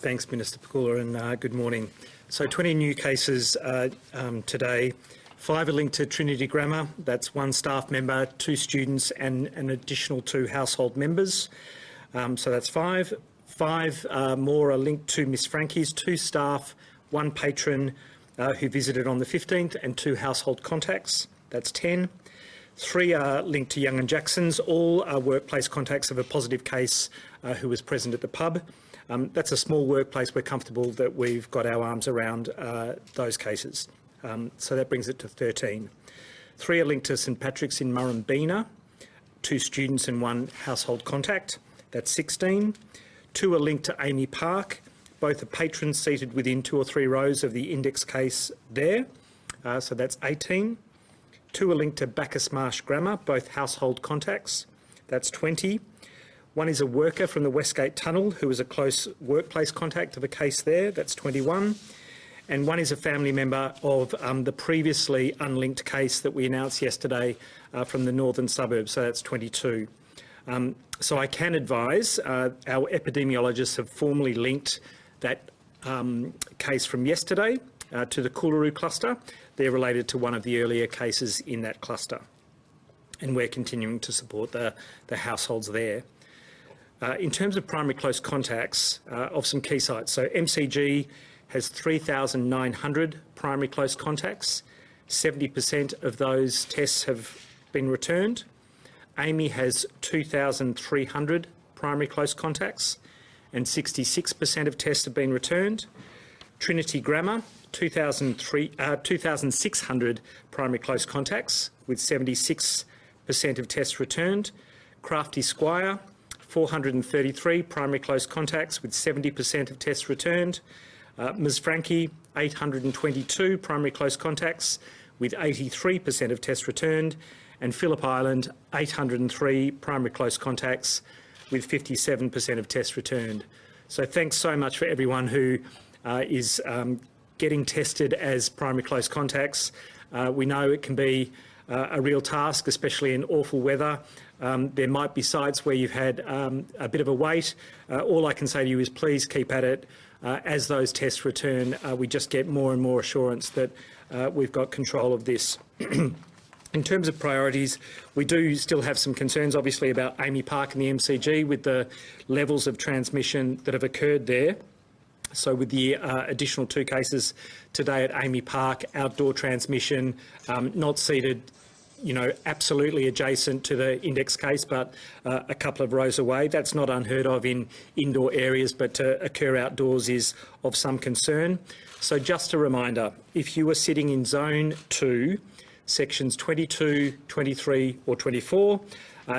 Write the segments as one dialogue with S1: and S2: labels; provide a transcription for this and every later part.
S1: Thanks, Minister Pakula, and good morning. So 20 new cases today. 5 are linked to Trinity Grammar. That's 1 staff member, 2 students and an additional 2 household members. So that's 5. 5 more are linked to Miss Frankie's, 2 staff, 1 patron who visited on the 15th and 2 household contacts. That's 10. 3 are linked to Young and Jackson's. All are workplace contacts of a positive case who was present at the pub. That's a small workplace. We're comfortable that we've got our arms around those cases. So that brings it to 13. 3 are linked to St Patrick's in Murrumbeena, 2 students and 1 household contact. That's 16. 2 are linked to Amy Park. Both are patrons seated within 2 or 3 rows of the index case there. So that's 18. 2 are linked to Bacchus Marsh Grammar, both household contacts. That's 20. 1 is a worker from the Westgate Tunnel who was a close workplace contact of a case there. That's 21. And 1 is a family member of the previously unlinked case that we announced yesterday from the northern suburbs. So that's 22. So I can advise our epidemiologists have formally linked that case from yesterday to the Coolaroo cluster. They're related to one of the earlier cases in that cluster. And we're continuing to support the households there. In terms of primary close contacts of some key sites, so MCG has 3,900 primary close contacts. 70% of those tests have been returned. Amy has 2,300 primary close contacts and 66% of tests have been returned. Trinity Grammar, 2,600 primary close contacts with 76% of tests returned. Crafty Squire, 433 primary close contacts with 70% of tests returned. Ms Frankie, 822 primary close contacts with 83% of tests returned. And Phillip Island, 803 primary close contacts with 57% of tests returned. So thanks so much for everyone who is getting tested as primary close contacts. We know it can be a real task, especially in awful weather. There might be sites where you've had a bit of a wait. All I can say to you is please keep at it. As those tests return, we just get more and more assurance that we've got control of this. In terms of priorities, we do still have some concerns, obviously, about Amy Park and the MCG with the levels of transmission that have occurred there. So with the additional 2 cases today at Amy Park, outdoor transmission, not seated, absolutely adjacent to the index case, but a couple of rows away. That's not unheard of in indoor areas, but to occur outdoors is of some concern. So just a reminder, if you are sitting in Zone 2, Sections 22, 23 or 24,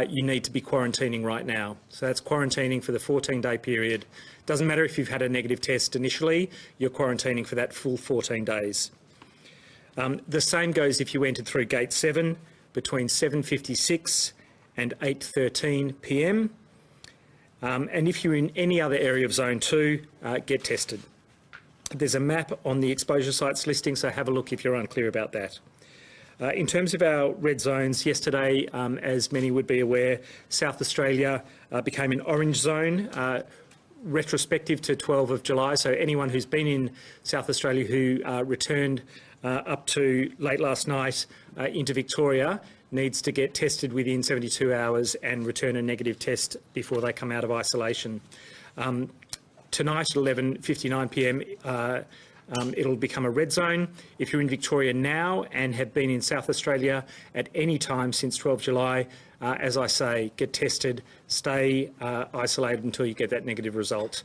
S1: you need to be quarantining right now. So that's quarantining for the 14-day period. Doesn't matter if you've had a negative test initially, you're quarantining for that full 14 days. The same goes if you entered through Gate 7 between 7:56 and 8:13 p.m. And if you're in any other area of Zone 2, get tested. There's a map on the exposure sites listing, so have a look if you're unclear about that. In terms of our red zones, yesterday, as many would be aware, South Australia became an orange zone, retrospective to 12 of July. So anyone who's been in South Australia who returned up to late last night into Victoria needs to get tested within 72 hours and return a negative test before they come out of isolation. Tonight at 11:59 p.m, it'll become a red zone. If you're in Victoria now and have been in South Australia at any time since 12 July, as I say, get tested, stay isolated until you get that negative result.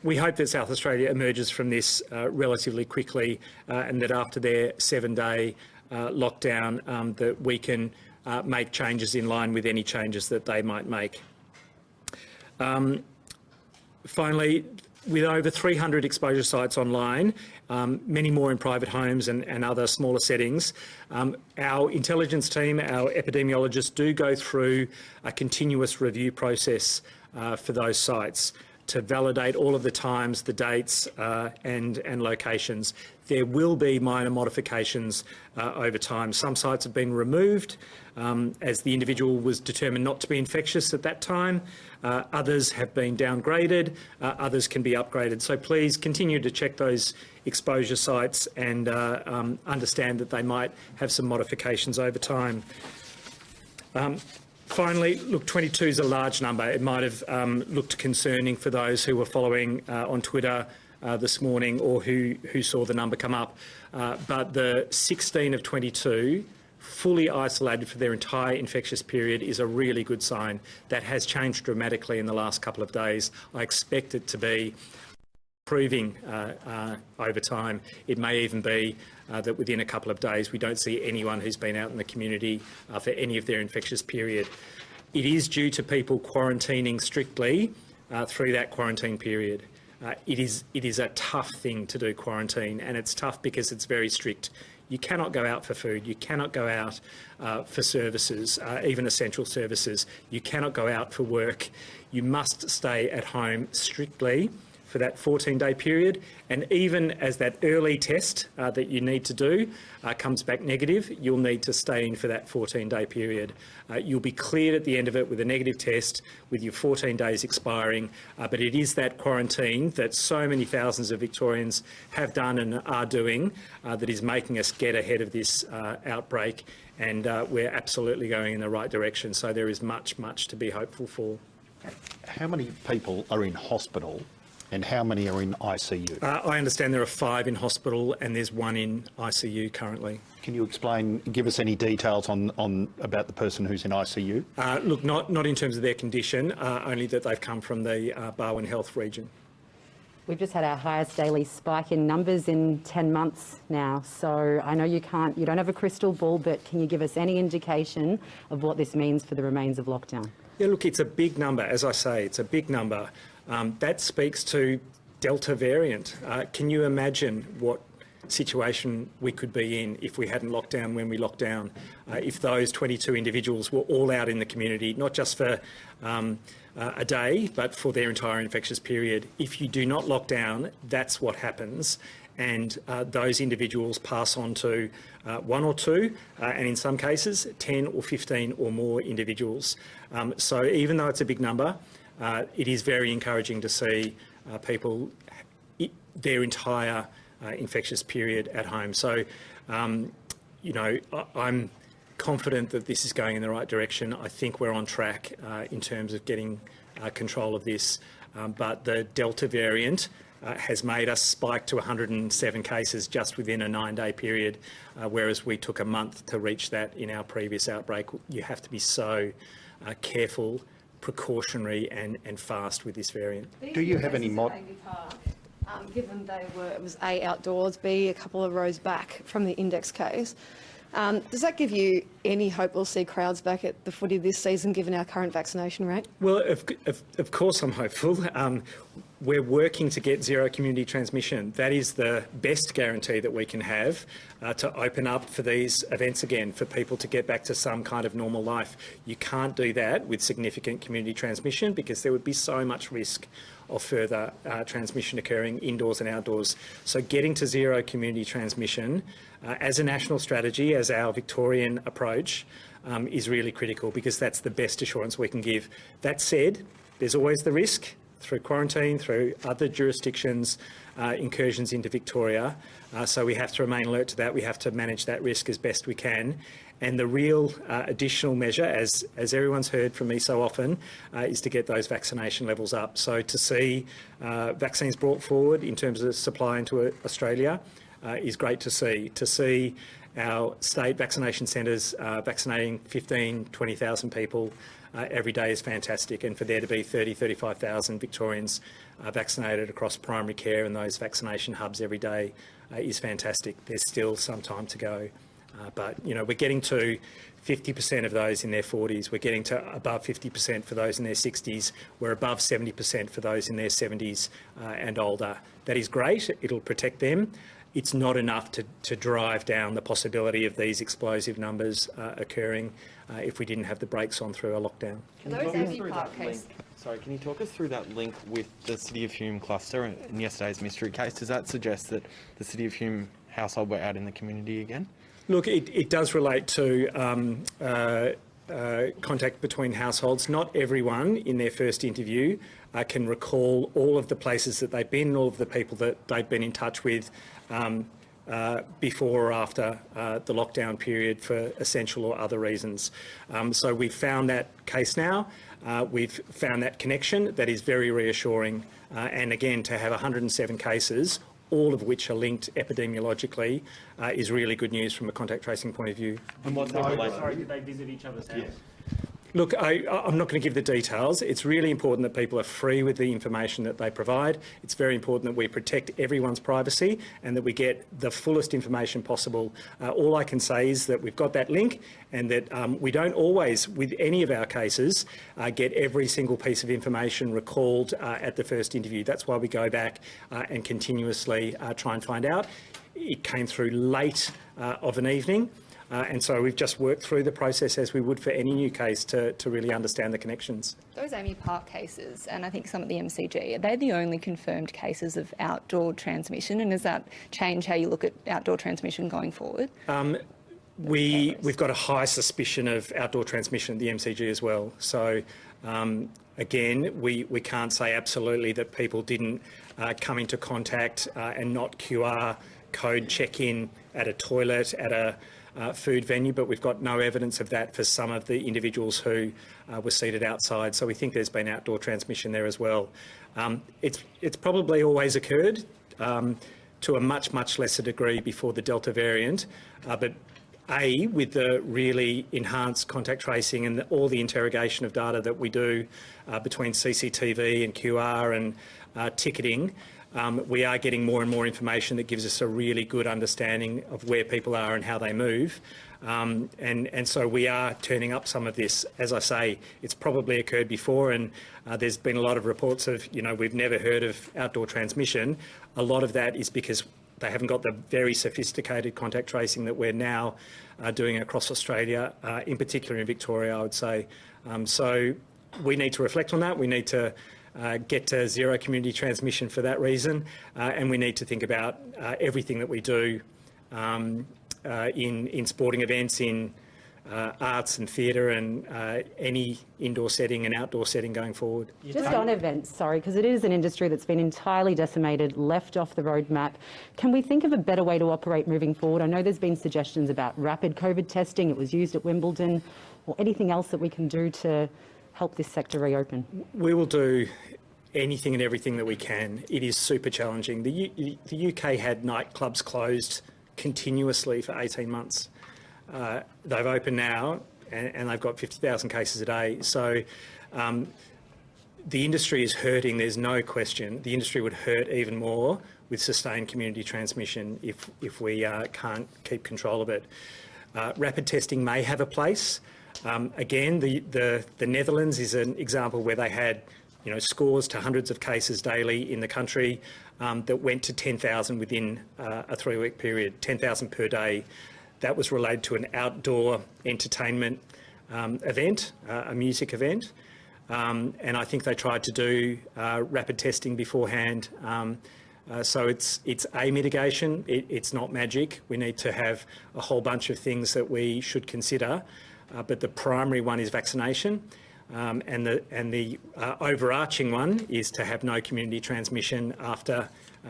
S1: We hope that South Australia emerges from this relatively quickly and that after their 7-day lockdown that we can make changes in line with any changes that they might make. Finally, with over 300 exposure sites online, many more in private homes and other smaller settings, our intelligence team, our epidemiologists do go through a continuous review process for those sites. to validate all of the times, the dates and locations. There will be minor modifications over time. Some sites have been removed as the individual was determined not to be infectious at that time. Others have been downgraded, others can be upgraded. So please continue to check those exposure sites and understand that they might have some modifications over time. Finally, look, 22 is a large number. It might have looked concerning for those who were following on Twitter this morning or who saw the number come up. But the 16 of 22 fully isolated for their entire infectious period is a really good sign. That has changed dramatically in the last couple of days. I expect it to be improving over time. It may even be that within a couple of days we don't see anyone who's been out in the community for any of their infectious period. It is due to people quarantining strictly through that quarantine period. It is a tough thing to do quarantine, and it's tough because it's very strict. You cannot go out for food, you cannot go out for services, even essential services. You cannot go out for work. You must stay at home strictly for that 14-day period, and even as that early test that you need to do comes back negative, you'll need to stay in for that 14-day period. You'll be cleared at the end of it with a negative test with your 14 days expiring, but it is that quarantine that so many thousands of Victorians have done and are doing that is making us get ahead of this outbreak, and we're absolutely going in the right direction. So there is much, much to be hopeful for.
S2: How many people are in hospital and how many are in ICU?
S1: I understand there are 5 in hospital and there's 1 in ICU currently.
S2: Can you explain, give us any details on about the person who's in ICU?
S1: Look, not in terms of their condition, only that they've come from the Barwon Health region.
S3: We've just had our highest daily spike in numbers in 10 months now. So I know you don't have a crystal ball, but can you give us any indication of what this means for the remains of lockdown?
S1: Yeah, look, it's a big number. As I say, it's a big number. That speaks to Delta variant. Can you imagine what situation we could be in if we hadn't locked down when we locked down? If those 22 individuals were all out in the community, not just for a day, but for their entire infectious period. If you do not lock down, that's what happens. And those individuals pass on to 1 or 2, and in some cases 10 or 15 or more individuals. So even though it's a big number, it is very encouraging to see people their entire infectious period at home. So, you know, I'm confident that this is going in the right direction. I think we're on track in terms of getting control of this. But the Delta variant has made us spike to 107 cases just within a 9-day period, whereas we took a month to reach that in our previous outbreak. You have to be so careful, precautionary and fast with this variant.
S2: Do you have any
S4: given it was A, outdoors, B, a couple of rows back from the index case, does that give you any hope we'll see crowds back at the footy this season given our current vaccination rate?
S1: Well, of course I'm hopeful. We're working to get zero community transmission. That is the best guarantee that we can have to open up for these events again, for people to get back to some kind of normal life. You can't do that with significant community transmission because there would be so much risk of further transmission occurring indoors and outdoors. So getting to zero community transmission as a national strategy, as our Victorian approach, is really critical because that's the best assurance we can give. That said, there's always the risk through quarantine, through other jurisdictions, incursions into Victoria. So we have to remain alert to that. We have to manage that risk as best we can. And the real additional measure, as everyone's heard from me so often, is to get those vaccination levels up. So to see vaccines brought forward in terms of supply into Australia is great to see. To see our state vaccination centres vaccinating 15,000, 20,000 people every day is fantastic, and for there to be 30,000, 35,000 Victorians vaccinated across primary care and those vaccination hubs every day is fantastic. There's still some time to go, but you know, we're getting to 50% of those in their 40s. We're getting to above 50% for those in their 60s. We're above 70% for those in their 70s and older. That is great. It'll protect them. it's not enough to drive down the possibility of these explosive numbers occurring if we didn't have the brakes on through a lockdown.
S5: Can you talk us through that link with the City of Hume cluster in yesterday's mystery case? Does that suggest that the City of Hume household were out in the community again?
S1: Look, it does relate to contact between households. Not everyone in their first interview can recall all of the places that they've been, all of the people that they've been in touch with before or after the lockdown period for essential or other reasons. So we've found that case now. We've found that connection that is very reassuring. And again, to have 107 cases, all of which are linked epidemiologically, is really good news from a contact tracing point of view.
S5: And what's that relate?
S1: Sorry, did they visit each other's house? Look, I'm not going to give the details. It's really important that people are free with the information that they provide. It's very important that we protect everyone's privacy and that we get the fullest information possible. All I can say is that we've got that link and that we don't always, with any of our cases, get every single piece of information recalled at the first interview. That's why we go back and continuously try and find out. It came through late of an evening. And so we've just worked through the process as we would for any new case to really understand the connections.
S6: Those Amy Park cases, and I think some at the MCG, are they the only confirmed cases of outdoor transmission? And does that change how you look at outdoor transmission going forward?
S1: We've got a high suspicion of outdoor transmission at the MCG as well. So again, we can't say absolutely that people didn't come into contact and not QR code check-in at a toilet, at a food venue, but we've got no evidence of that for some of the individuals who were seated outside. So we think there's been outdoor transmission there as well. It's probably always occurred to a much, much lesser degree before the Delta variant, but with the really enhanced contact tracing and all the interrogation of data that we do between CCTV and QR and ticketing, we are getting more and more information that gives us a really good understanding of where people are and how they move. And so we are turning up some of this. As I say, it's probably occurred before, and there's been a lot of reports of, we've never heard of outdoor transmission. A lot of that is because they haven't got the very sophisticated contact tracing that we're now doing across Australia, in particular in Victoria, I would say. So we need to reflect on that. We need to get to zero community transmission for that reason, and we need to think about everything that we do in sporting events, in arts and theatre, and any indoor setting and outdoor setting going forward.
S3: Just on events, sorry, because it is an industry that's been entirely decimated, left off the roadmap. Can we think of a better way to operate moving forward? I know there's been suggestions about rapid COVID testing. It was used at Wimbledon, or anything else that we can do to help this sector reopen?
S1: We will do anything and everything that we can. It is super challenging. The UK had nightclubs closed continuously for 18 months. They've opened now and they've got 50,000 cases a day. So the industry is hurting, there's no question. The industry would hurt even more with sustained community transmission if we can't keep control of it. Rapid testing may have a place. Again, the Netherlands is an example where they had scores to hundreds of cases daily in the country that went to 10,000 within a 3-week period, 10,000 per day. That was related to an outdoor entertainment event, a music event. And I think they tried to do rapid testing beforehand. So it's a mitigation, it's not magic. We need to have a whole bunch of things that we should consider. But the primary one is vaccination, and the overarching one is to have no community transmission after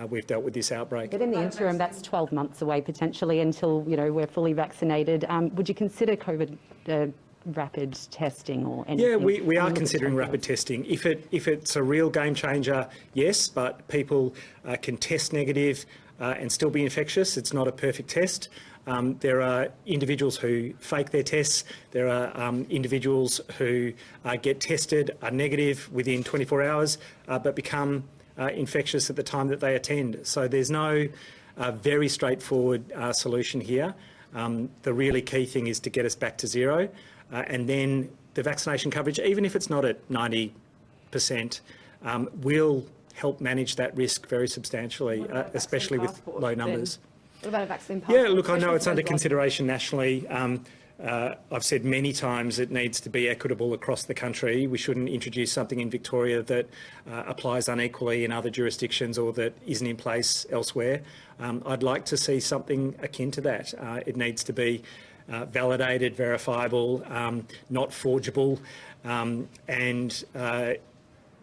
S1: we've dealt with this outbreak.
S3: But in the interim, that's 12 months away potentially until we're fully vaccinated. Would you consider COVID rapid testing or anything?
S1: Yeah, we are considering rapid testing. If it's a real game changer, yes, but people can test negative and still be infectious. It's not a perfect test. There are individuals who fake their tests. There are individuals who get tested, are negative within 24 hours, but become infectious at the time that they attend. So there's no very straightforward solution here. The really key thing is to get us back to zero, and then the vaccination coverage, even if it's not at 90%, will help manage that risk very substantially, especially with low numbers.
S4: What about a vaccine
S1: Yeah,
S4: passport?
S1: look, I know
S4: Especially
S1: it's
S4: for
S1: under
S4: those like-
S1: consideration nationally. I've said many times it needs to be equitable across the country. We shouldn't introduce something in Victoria that applies unequally in other jurisdictions or that isn't in place elsewhere. I'd like to see something akin to that. It needs to be validated, verifiable, not forgeable, and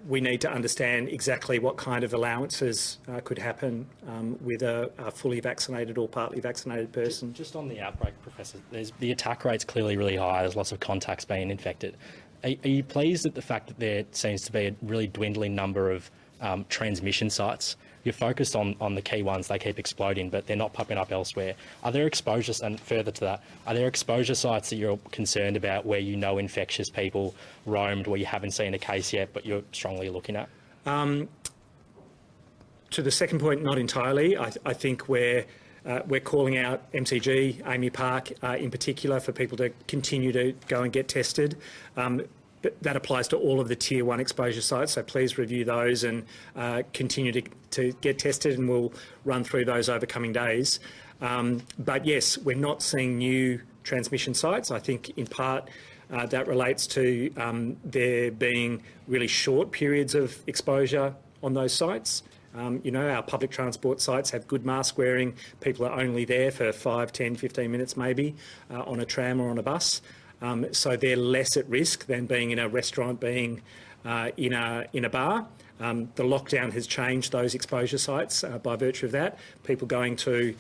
S1: we need to understand exactly what kind of allowances could happen with a fully vaccinated or partly vaccinated person.
S7: Just on the outbreak, Professor, the attack rate's clearly really high. There's lots of contacts being infected. Are you pleased at the fact that there seems to be a really dwindling number of transmission sites? You're focused on the key ones, they keep exploding, but they're not popping up elsewhere. Are there exposures, and further to that, are there exposure sites that you're concerned about where you know infectious people roamed, where you haven't seen a case yet, but you're strongly looking at?
S1: To the second point, not entirely. I think we're calling out MCG, Amy Park in particular, for people to continue to go and get tested. But that applies to all of the Tier 1 exposure sites, so please review those and continue to get tested, and we'll run through those over coming days. But yes, we're not seeing new transmission sites. I think in part that relates to there being really short periods of exposure on those sites. You know, our public transport sites have good mask wearing. People are only there for 5, 10, 15 minutes maybe on a tram or on a bus. So they're less at risk than being in a restaurant, being in a bar. The lockdown has changed those exposure sites by virtue of that. People going to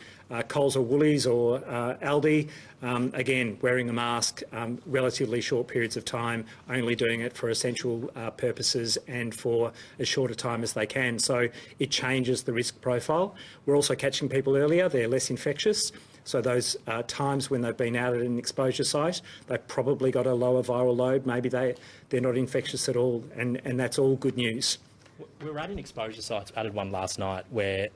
S1: Coles or Woolies or Aldi, again, wearing a mask, relatively short periods of time, only doing it for essential purposes and for as short a time as they can. So it changes the risk profile. We're also catching people earlier. They're less infectious. So those times when they've been out at an exposure site, they've probably got a lower viral load. Maybe they're not infectious at all, and that's all good news.
S7: We were adding exposure sites. Added one last night where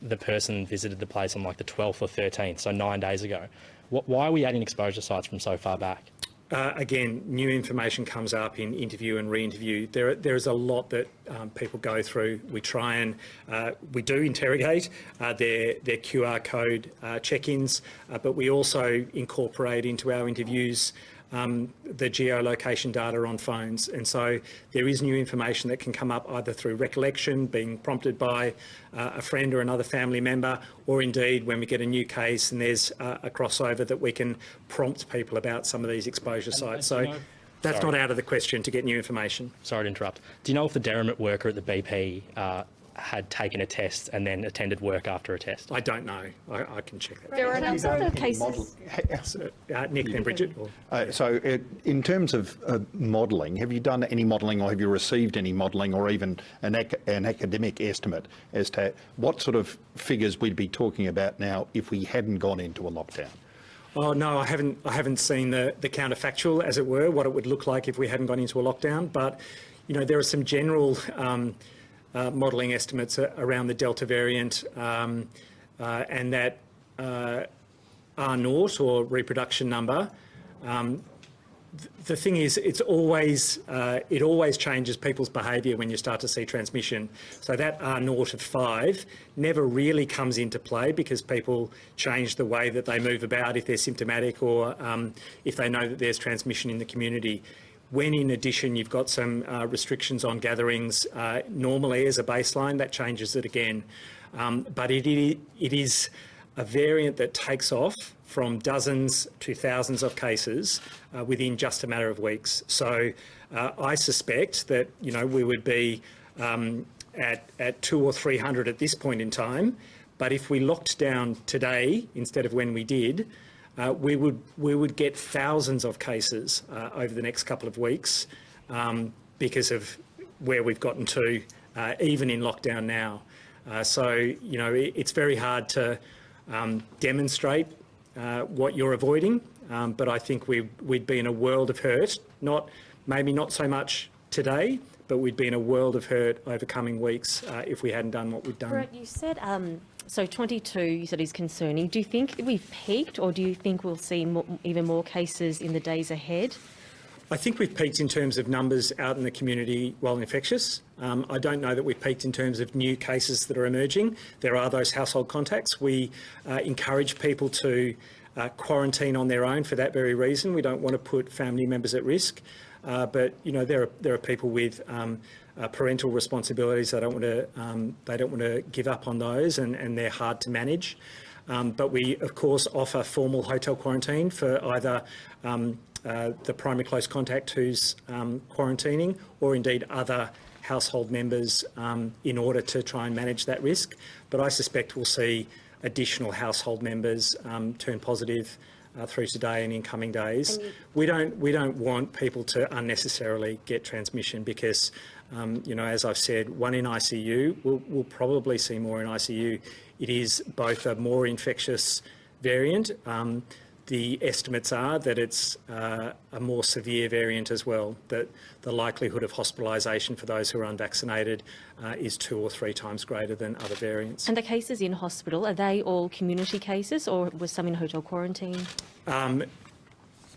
S7: the person visited the place on like the 12th or 13th, so 9 days ago. Why are we adding exposure sites from so far back?
S1: Again, new information comes up in interview and re-interview. There is a lot that people go through. We try and we do interrogate their QR code check-ins, but we also incorporate into our interviews the geolocation data on phones. And so there is new information that can come up either through recollection, being prompted by a friend or another family member, or indeed when we get a new case and there's a crossover that we can prompt people about some of these exposure sites. So that's not out of the question to get new information.
S7: Sorry to interrupt. Do you know if the Derrimut worker at the BP had taken a test and then attended work after a test?
S1: I don't know. I can check that.
S6: There are a number of cases.
S1: Nick, then Bridget.
S2: So in terms of modelling, have you done any modelling, or have you received any modelling, or even an academic estimate as to what sort of figures we'd be talking about now if we hadn't gone into a lockdown?
S1: Oh no, I haven't seen the counterfactual, as it were, what it would look like if we hadn't gone into a lockdown. But you know, there are some general modelling estimates around the Delta variant, and that R0 or reproduction number. The thing is, it always changes people's behaviour when you start to see transmission. So that R0 of 5 never really comes into play because people change the way that they move about if they're symptomatic or if they know that there's transmission in the community. When in addition you've got some restrictions on gatherings normally as a baseline, that changes it again. But it is a variant that takes off from dozens to thousands of cases within just a matter of weeks. So I suspect that, you know, we would be at 200 or 300 at this point in time. But if we locked down today instead of when we did, we would get thousands of cases over the next couple of weeks because of where we've gotten to, even in lockdown now. So, you know, it's very hard to demonstrate what you're avoiding, but I think we'd be in a world of hurt, maybe not so much today, but we'd be in a world of hurt over coming weeks if we hadn't done what we've done.
S8: Brett, you said, so 22 you said is concerning. Do you think we've peaked, or do you think we'll see even more cases in the days ahead?
S1: I think we've peaked in terms of numbers out in the community while infectious. I don't know that we've peaked in terms of new cases that are emerging. There are those household contacts. We encourage people to quarantine on their own for that very reason. We don't want to put family members at risk. But you know, there are people with parental responsibilities. They don't want to give up on those, and they're hard to manage. But we, of course, offer formal hotel quarantine for either the primary close contact who's quarantining, or indeed other household members, in order to try and manage that risk. But I suspect we'll see additional household members turn positive through today and in coming days. We don't want people to unnecessarily get transmission because, you know, as I've said, one in ICU, we'll probably see more in ICU. It is both a more infectious variant. The estimates are that it's a more severe variant as well, that the likelihood of hospitalisation for those who are unvaccinated is 2 or 3 times greater than other variants.
S8: And the cases in hospital, are they all community cases or was some in hotel quarantine?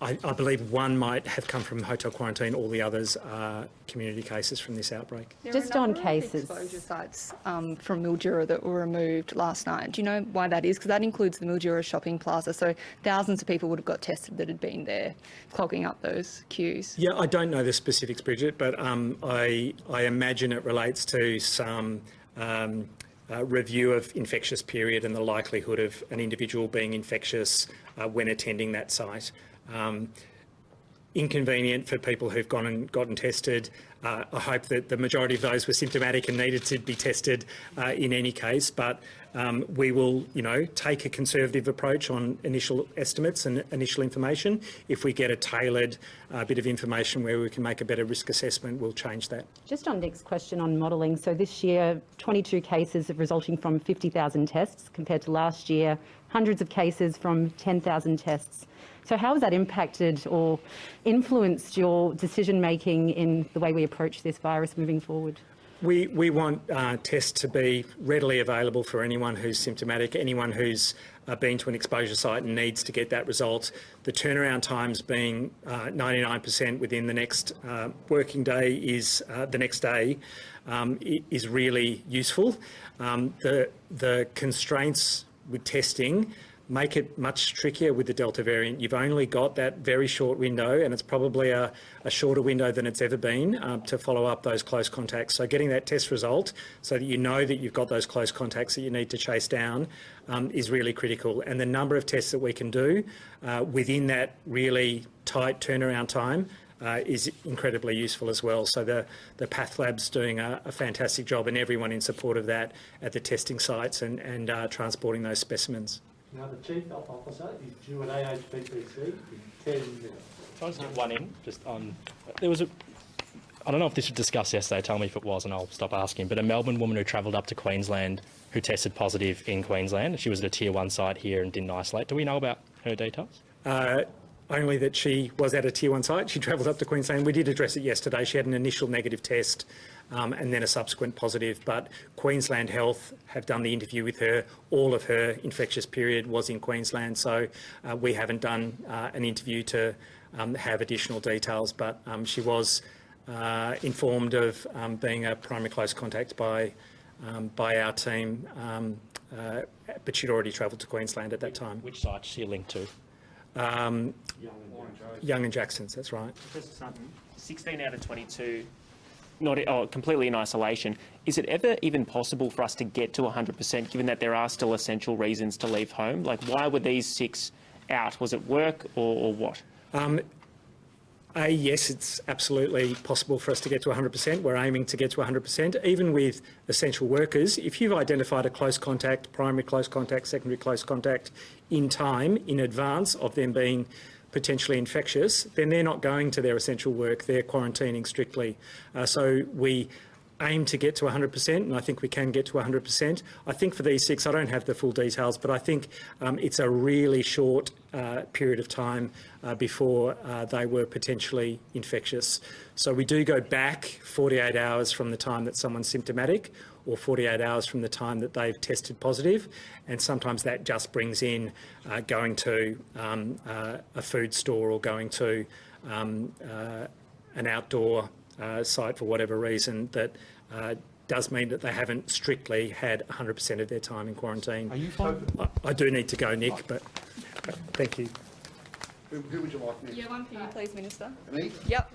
S1: I believe one might have come from hotel quarantine. All the others are community cases from this outbreak.
S3: Just on cases.
S6: Exposure sites from Mildura that were removed last night. Do you know why that is? Because that includes the Mildura shopping plaza. So thousands of people would have got tested that had been there, clogging up those queues.
S1: Yeah, I don't know the specifics, Bridget, but I imagine it relates to some review of infectious period and the likelihood of an individual being infectious when attending that site. Inconvenient for people who've gone and gotten tested. I hope that the majority of those were symptomatic and needed to be tested in any case, but we will, you know, take a conservative approach on initial estimates and initial information. If we get a tailored bit of information where we can make a better risk assessment, we'll change that.
S3: Just on Nick's question on modelling, so this year 22 cases resulting from 50,000 tests compared to last year, hundreds of cases from 10,000 tests. So how has that impacted or influenced your decision-making in the way we approach this virus moving forward?
S1: We want tests to be readily available for anyone who's symptomatic, anyone who's been to an exposure site and needs to get that result. The turnaround times being 99% within the next working day is the next day is really useful. The constraints with testing make it much trickier with the Delta variant. You've only got that very short window, and it's probably a shorter window than it's ever been to follow up those close contacts. So getting that test result so that you know that you've got those close contacts that you need to chase down is really critical. And the number of tests that we can do within that really tight turnaround time is incredibly useful as well. So the Path Lab's doing a fantastic job, and everyone in support of that at the testing sites and transporting those specimens.
S9: Now, the Chief Health Officer is due at AHPPC in 10 minutes.
S7: Can I just get one in? Just on, there was I don't know if this was discussed yesterday, tell me if it was and I'll stop asking, but a Melbourne woman who travelled up to Queensland who tested positive in Queensland. She was at a Tier 1 site here and didn't isolate. Do we know about her details?
S1: Only that she was at a Tier 1 site. She travelled up to Queensland. We did address it yesterday. She had an initial negative test and then a subsequent positive, but Queensland Health have done the interview with her. All of her infectious period was in Queensland, so we haven't done an interview to have additional details, but she was informed of being a primary close contact by our team, but she'd already travelled to Queensland at that time.
S7: Which site is she linked to?
S1: Young and Jackson's, that's right.
S10: Professor Sutton, 16 out of 22, completely in isolation. Is it ever even possible for us to get to 100%, given that there are still essential reasons to leave home? Like, why were these 6 out? Was it work or what?
S1: Yes, it's absolutely possible for us to get to 100%. We're aiming to get to 100%. Even with essential workers, if you've identified a close contact, primary close contact, secondary close contact in time, in advance of them being potentially infectious, then they're not going to their essential work. They're quarantining strictly. So we aim to get to 100%, and I think we can get to 100%. I think for these 6, I don't have the full details, but I think it's a really short period of time before they were potentially infectious. So we do go back 48 hours from the time that someone's symptomatic, or 48 hours from the time that they've tested positive, and sometimes that just brings in going to a food store or going to an outdoor site for whatever reason, that does mean that they haven't strictly had 100% of their time in quarantine.
S5: Are you fine?
S1: I do need to go, Nick, but thank you.
S2: Who would you like next?
S6: Yeah, one for you, please, Minister.
S2: Me?
S6: Yep.